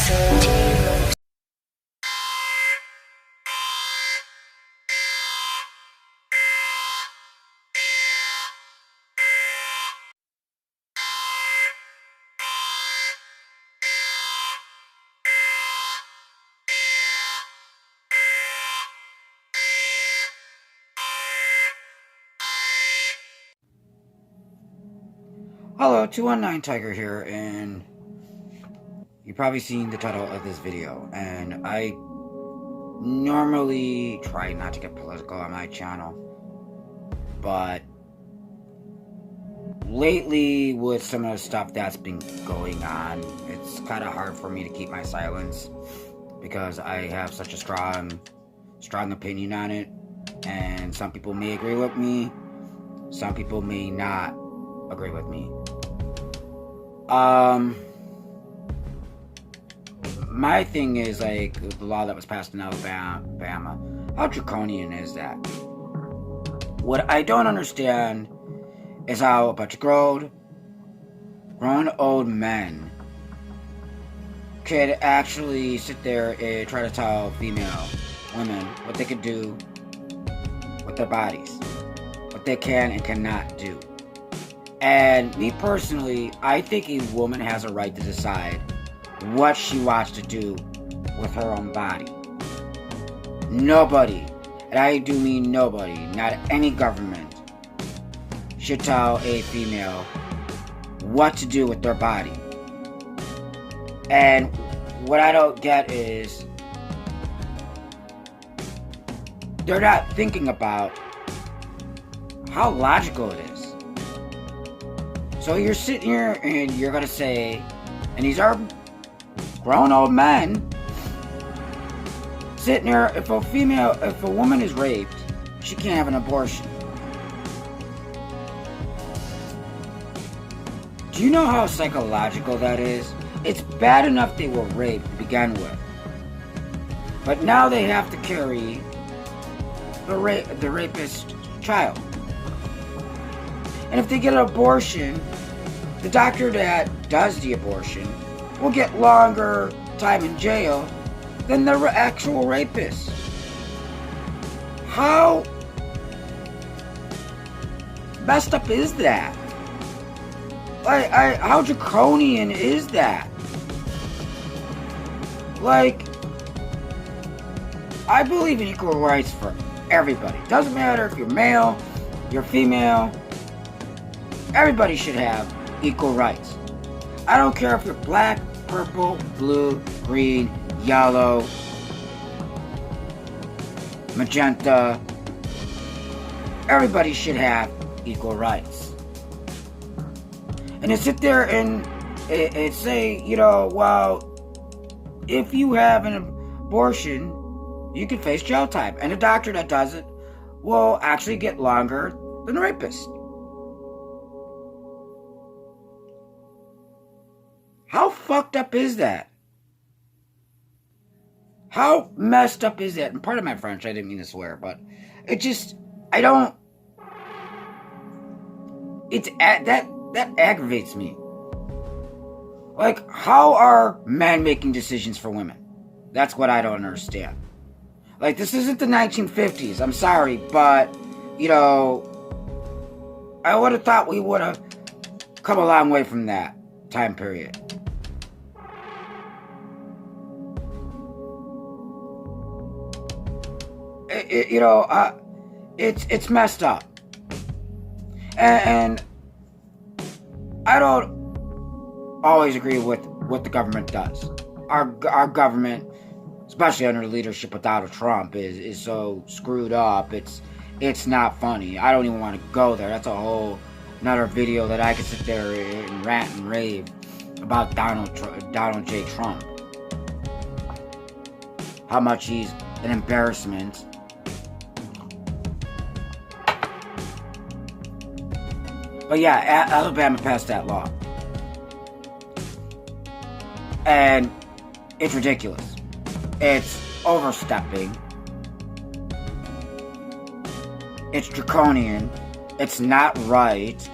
Hello, 219 Tiger here, and you've probably seen the title of this video, and I normally try not to get political on my channel, but lately with some of the stuff that's been going on, it's kind of hard for me to keep my silence, because I have such a strong opinion on it, and some people may agree with me, some people may not agree with me. My thing is, like, the law that was passed in Alabama, how draconian is that? What I don't understand is how a bunch of grown old men could actually sit there and try to tell female women what they could do with their bodies, what they can and cannot do. And me personally, I think a woman has a right to decide what she wants to do with her own body. Nobody, and I do mean nobody, not any government, should tell a female what to do with their body. And what I don't get is they're not thinking about how logical it is. So you're sitting here and you're going to say, and these are grown old men, sitting there, if a woman is raped, she can't have an abortion. Do you know how psychological that is? It's bad enough they were raped to begin with, but now they have to carry the rapist child. And if they get an abortion, the doctor that does the abortion will get longer time in jail than the actual rapist. How messed up is that? How draconian is that? Like, I believe in equal rights for everybody. Doesn't matter if you're male, you're female. Everybody should have equal rights. I don't care if you're black, purple, blue, green, yellow, magenta. Everybody should have equal rights. And to sit there and say, well, if you have an abortion, you can face jail time. And a doctor that does it will actually get longer than a rapist. How fucked up is that? How messed up is that? And pardon my French, I didn't mean to swear, but that aggravates me. Like, how are men making decisions for women? That's what I don't understand. Like, this isn't the 1950s, I'm sorry, but, I would have thought we would have come a long way from that time period. It's messed up, and I don't always agree with what the government does. Our government, especially under the leadership of Donald Trump, is so screwed up. It's not funny. I don't even want to go there. That's a whole another video that I could sit there and rant and rave about Donald J. Trump. How much he's an embarrassment. But yeah, Alabama passed that law. And it's ridiculous. It's overstepping. It's draconian. It's not right.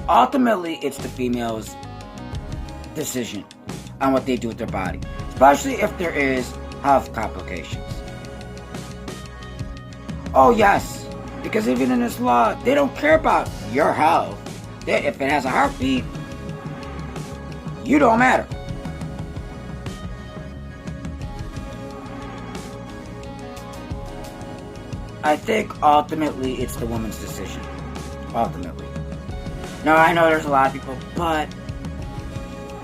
Ultimately, it's the female's decision on what they do with their body, especially if there is health complications. Oh yes, because even in this law, they don't care about your health. If it has a heartbeat, you don't matter. I think ultimately it's the woman's decision. Ultimately. Now I know there's a lot of people, but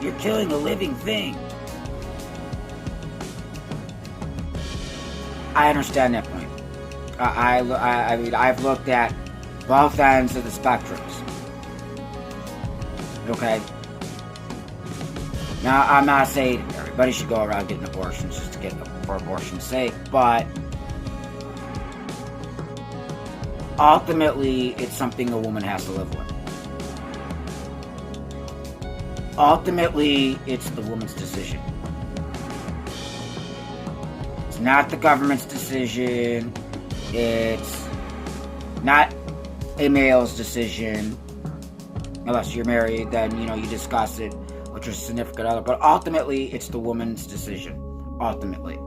you're killing a living thing. I understand that point. I mean, I've looked at both ends of the spectrums. Okay? Now, I'm not saying everybody should go around getting abortions just to get for abortion's sake, but ultimately, it's something a woman has to live with. Ultimately, it's the woman's decision. It's not the government's decision. It's not a male's decision. Unless you're married, then, you discuss it with your significant other. But ultimately, it's the woman's decision. Ultimately.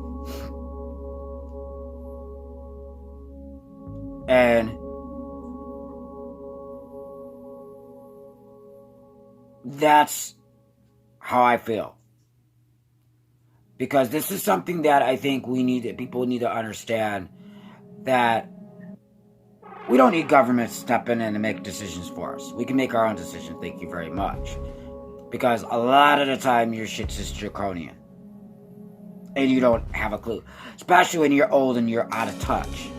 And that's how I feel. Because this is something that I think people need to understand, that we don't need government to step in and make decisions for us. We can make our own decisions, thank you very much. Because a lot of the time your shit's just draconian. And you don't have a clue. Especially when you're old and you're out of touch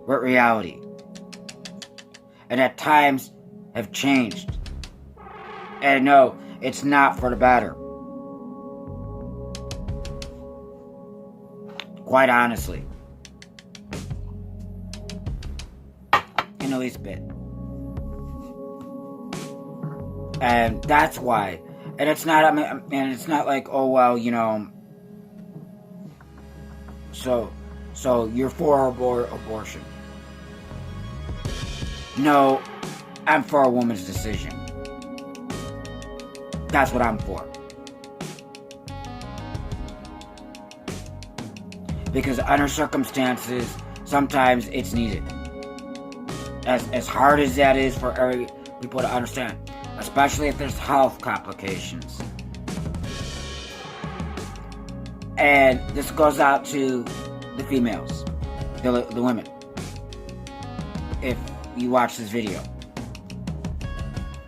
with reality. And at times have changed. And no, it's not for the better. Quite honestly. In the least bit. And that's why. And it's not, and it's not like, oh well, so you're for abortion. No, I'm for a woman's decision. That's what I'm for. Because under circumstances, sometimes it's needed. As hard as that is for people to understand. Especially if there's health complications. And this goes out to the females. The women. If you watch this video.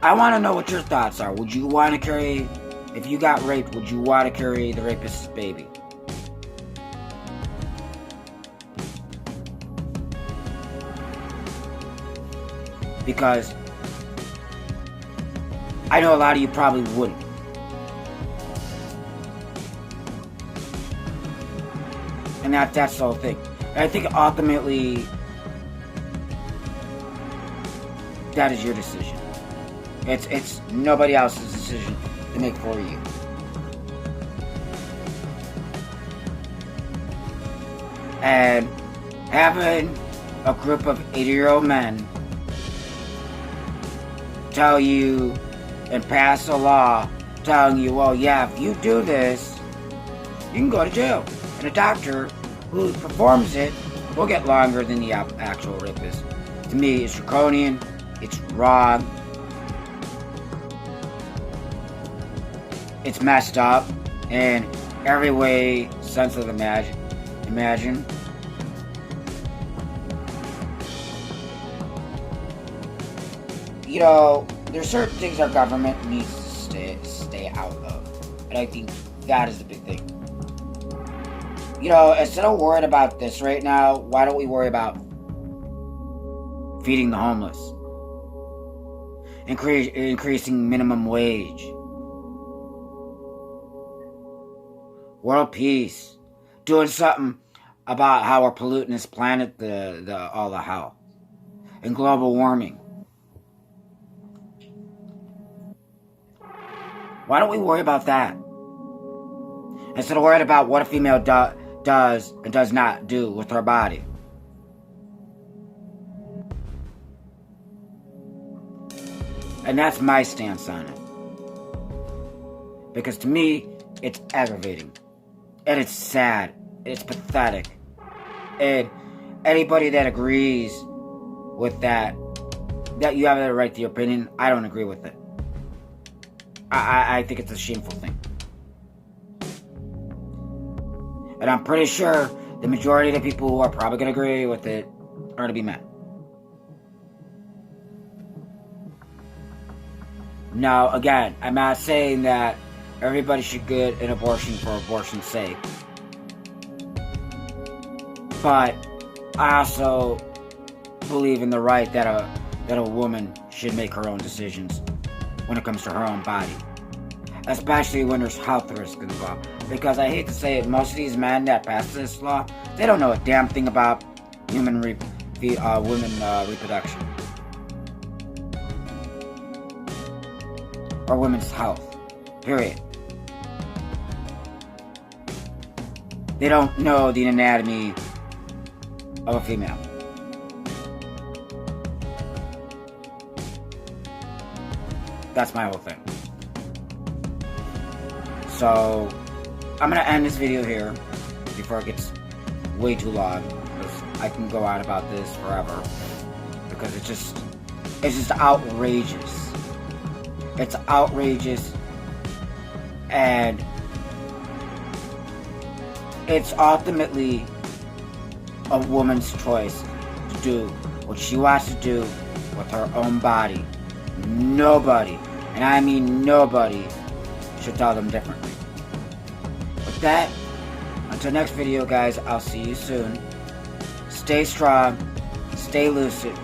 I want to know what your thoughts are. Would you want to carry, if you got raped, would you want to carry the rapist's baby? Because I know a lot of you probably wouldn't. And that's the whole thing. And I think ultimately that is your decision. It's nobody else's decision to make for you. And having a group of 80-year-old men tell you and pass a law telling you, well, yeah, if you do this, you can go to jail. And a doctor who performs it will get longer than the actual rapist. To me, it's draconian, it's wrong, it's messed up in every way sense of imagine. There's certain things our government needs to stay out of. And I think that is the big thing. Instead of worried about this right now, why don't we worry about feeding the homeless? Increasing minimum wage. World peace. Doing something about how we're polluting this planet, all the hell. And global warming. Why don't we worry about that? Instead of worrying about what a female does and does not do with her body. And that's my stance on it. Because to me, it's aggravating. And it's sad. It's pathetic. And anybody that agrees with that you have the right to your opinion, I don't agree with it. I think it's a shameful thing. And I'm pretty sure the majority of the people who are probably going to agree with it are going to be men. Now, again, I'm not saying that everybody should get an abortion for abortion's sake. But I also believe in the right that a woman should make her own decisions when it comes to her own body. Especially when there's health risk involved. Because I hate to say it, most of these men that pass this law, they don't know a damn thing about women reproduction. Or women's health. Period. They don't know the anatomy of a female. That's my whole thing. So, I'm going to end this video here before it gets way too long, because I can go on about this forever, because it's just outrageous. It's outrageous, and it's ultimately a woman's choice to do what she wants to do with her own body. Nobody, and I mean nobody, should tell them differently. With that, until next video, guys, I'll see you soon. Stay strong, stay lucid,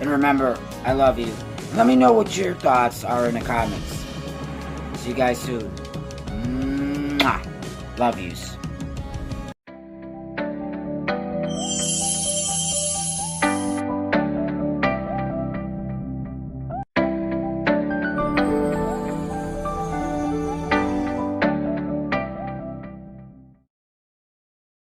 and remember, I love you. Let me know what your thoughts are in the comments. See you guys soon. Mwah. Love yous.